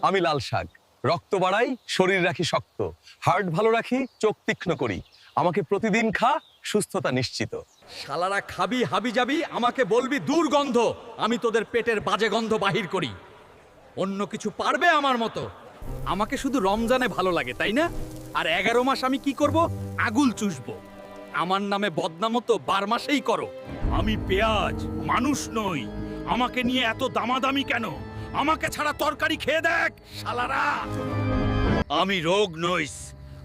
আমি লাল শাক, রক্ত বাড়াই, শরীর রাখি শক্ত, হার্ট ভালো রাখি, চোখ তীক্ষ্ণ করি। আমাকে প্রতিদিন খা, সুস্থতা নিশ্চিত। শালারা খাবি হাবি যাবি, আমাকে বলবি দুর্গন্ধ, আমি তোদের পেটের বাজে গন্ধ বাহির করি। অন্য কিছু পারবে আমার মতো? আমাকে শুধু রমজানে ভালো লাগে, তাই না? আর 11 মাস আমি কি করব? আগুল চুষবো। আমার নামে বদনামও তো 12 মাসেই করো। আমি পেঁয়াজ, মানুষ নই। আমাকে নিয়ে এত দামাদামি কেন? আমাকে ছাড়া তরকারি খেয়ে দেখ শালারা। আমি রোগ নইস,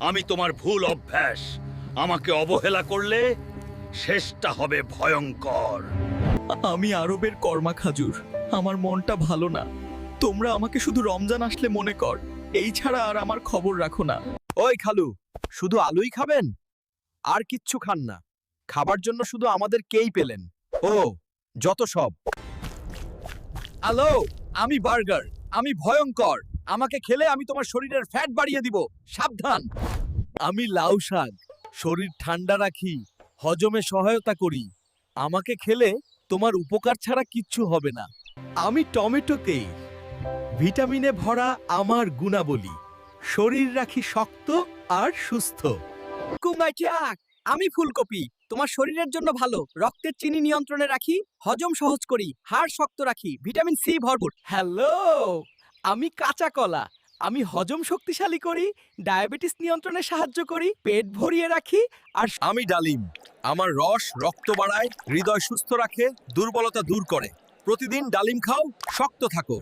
আমি তোমার ভুল অভ্যাস। আমাকে অবহেলা করলে শেষটা হবে ভয়ঙ্কর। আমি আরবের কর্মা খাজুর, আমার মনটা ভালো না। তোমরা আমাকে শুধু রমজান আসলে মনে কর, এই ছাড়া আর আমার খবর রাখো না। ওই খালু, শুধু আলুই খাবেন? আর কিচ্ছু খান না? খাবার জন্য শুধু আমাদেরকেই পেলেন? ও, যত সব। হ্যালো, আমি বার্গার, আমি ভয়ঙ্কর। আমাকে খেলে আমি তোমার শরীরের ফ্যাট বাড়িয়ে দিব, সাবধান। আমি লাউ শাক, শরীর ঠান্ডা রাখি, হজমে সহায়তা করি। আমাকে খেলে তোমার উপকার ছাড়া কিচ্ছু হবে না। আমি টমেটো তেল, ভিটামিনে ভরা আমার গুণাবলী, শরীর রাখি শক্ত আর সুস্থ। কুমাইচাক, আমি ফুলকপি, তোমার শরীরের জন্য ভালো, রক্তের চিনি নিয়ন্ত্রণে রাখি, হজম সহজ করি, হাড় শক্ত রাখি, ভিটামিন সি ভরপুর। হ্যালো, আমি কাঁচা কলা, আমি হজম শক্তিশালী করি, ডায়াবেটিস নিয়ন্ত্রণে সাহায্য করি, পেট ভরিয়ে রাখি। আর আমি ডালিম, আমার রস রক্ত বাড়ায়, হৃদয় সুস্থ রাখে, দুর্বলতা দূর করে। প্রতিদিন ডালিম খাও, শক্ত থাকো।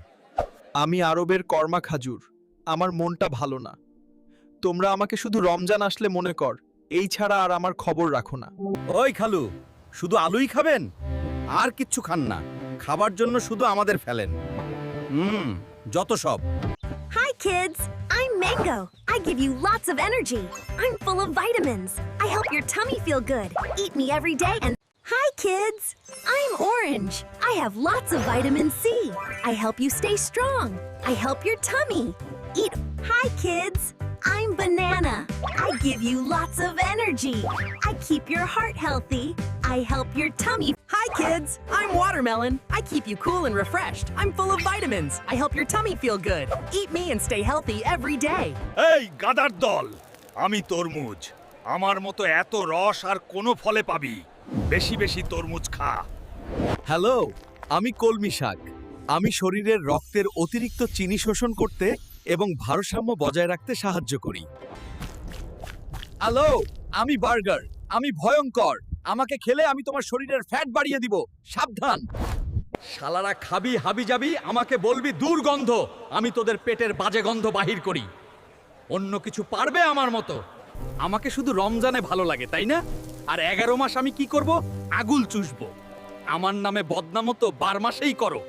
আমি আরবের কর্মা খাজুর, আমার মনটা ভালো না। তোমরা আমাকে শুধু রমজান আসলে মনে কর, এই ছাড়া আর আমার খবর রাখো না। ওই খালু, শুধু আলুই খাবেন? আর কিচ্ছু খান না? খাবার জন্য শুধু আমাদের ফেলেন। যত সব। Hi, kids. I'm Mango. I give you lots of energy. I'm full of vitamins. I help your tummy feel good. Eat me every day and. Hi, kids. I'm Orange. I have lots of vitamin C. I help you stay strong. I help your tummy. Eat. Hi, kids. I'm Banana. I give you lots of energy. I keep your heart healthy. I help your tummy. Hi kids, I'm Watermelon. I keep you cool and refreshed. I'm full of vitamins. I help your tummy feel good. Eat me and stay healthy every day. এই গাদার দল, আমি তরমুজ। আমার মতো এত রস আর কোনো ফলে পাবি? বেশি বেশি তরমুজ খা। হ্যালো, আমি কলমি শাক, আমি শরীরের রক্তের অতিরিক্ত চিনি শোষণ করতে এবং ভারসাম্য বজায় রাখতে সাহায্য করি। হ্যালো, আমি বার্গার, আমি ভয়ঙ্কর। আমাকে খেলে আমি তোমার শরীরের ফ্যাট বাড়িয়ে দিব, সাবধান। শালারা খাবি হাবি যাবি, আমাকে বলবি দুর্গন্ধ, আমি তোদের পেটের বাজে গন্ধ বাহির করি। অন্য কিছু পারবে আমার মতো? আমাকে শুধু রমজানে ভালো লাগে, তাই না? আর 11 মাস আমি কি করব? আগুল চুষবো। আমার নামে বদনামও তো 12 মাসেই করো।